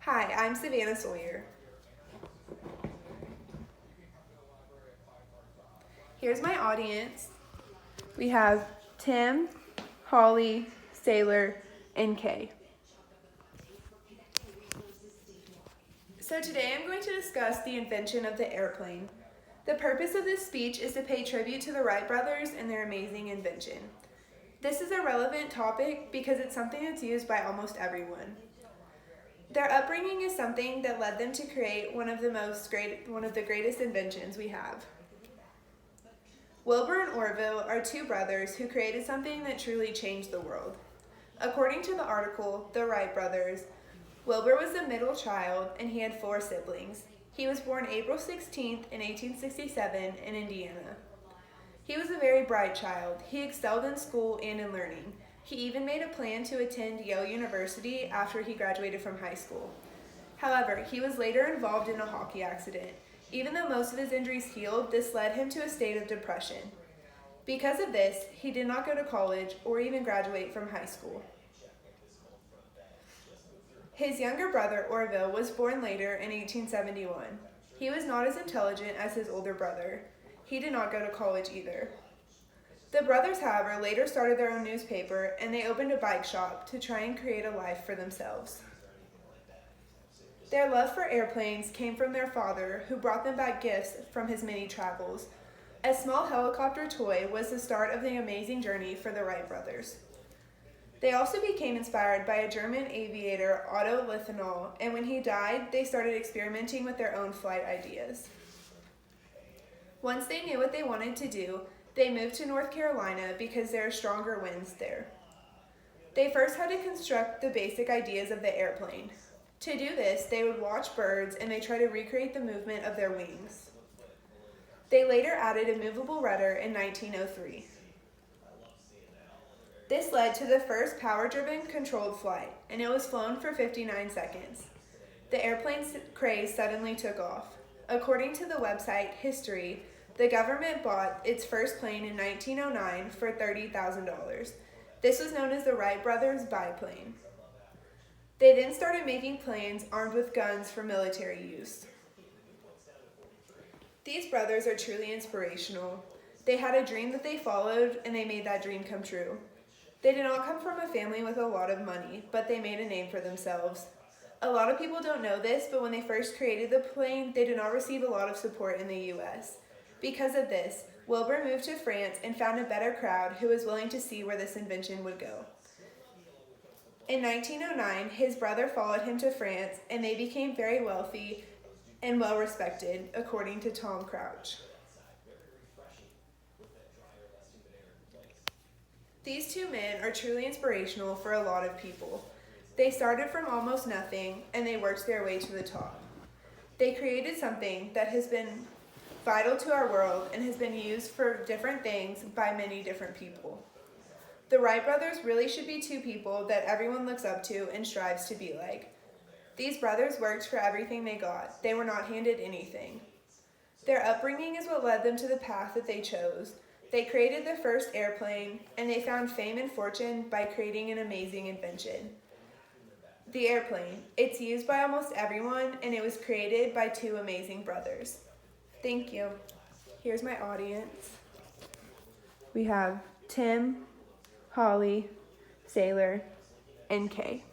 Hi, I'm Savannah Sawyer. Here's my audience. We have Tim, Holly, Sailor, and Kay. So today I'm going to discuss the invention of the airplane. The purpose of this speech is to pay tribute to the Wright brothers and their amazing invention. This is a relevant topic because it's something that's used by almost everyone. Their upbringing is something that led them to create one of the greatest inventions we have. Wilbur and Orville are two brothers who created something that truly changed the world. According to the article, The Wright Brothers, Wilbur was the middle child and he had 4 siblings. He was born April 16th in 1867 in Indiana. He was a very bright child. He excelled in school and in learning. He even made a plan to attend Yale University after he graduated from high school. However, he was later involved in a hockey accident. Even though most of his injuries healed, this led him to a state of depression. Because of this, he did not go to college or even graduate from high school. His younger brother, Orville, was born later in 1871. He was not as intelligent as his older brother. He did not go to college either. The brothers, however, later started their own newspaper and they opened a bike shop to try and create a life for themselves. Their love for airplanes came from their father, who brought them back gifts from his many travels. A small helicopter toy was the start of the amazing journey for the Wright brothers. They also became inspired by a German aviator, Otto Lithenol, and when he died, they started experimenting with their own flight ideas. Once they knew what they wanted to do, they moved to North Carolina because there are stronger winds there. They first had to construct the basic ideas of the airplane. To do this, they would watch birds and they try to recreate the movement of their wings. They later added a movable rudder in 1903. This led to the first power-driven controlled flight, and it was flown for 59 seconds. The airplane's craze suddenly took off. According to the website History, the government bought its first plane in 1909 for $30,000. This was known as the Wright brothers' biplane. They then started making planes armed with guns for military use. These brothers are truly inspirational. They had a dream that they followed, and they made that dream come true. They did not come from a family with a lot of money, but they made a name for themselves. A lot of people don't know this, but when they first created the plane, they did not receive a lot of support in the U.S. Because of this, Wilbur moved to France and found a better crowd who was willing to see where this invention would go. In 1909, his brother followed him to France, and they became very wealthy and well-respected, according to Tom Crouch. These two men are truly inspirational for a lot of people. They started from almost nothing, and they worked their way to the top. They created something that has been vital to our world and has been used for different things by many different people. The Wright brothers really should be two people that everyone looks up to and strives to be like. These brothers worked for everything they got. They were not handed anything. Their upbringing is what led them to the path that they chose. They created the first airplane, and they found fame and fortune by creating an amazing invention. The airplane. It's used by almost everyone, and it was created by two amazing brothers. Thank you. Here's my audience. We have Tim, Holly, Sailor, and Kay.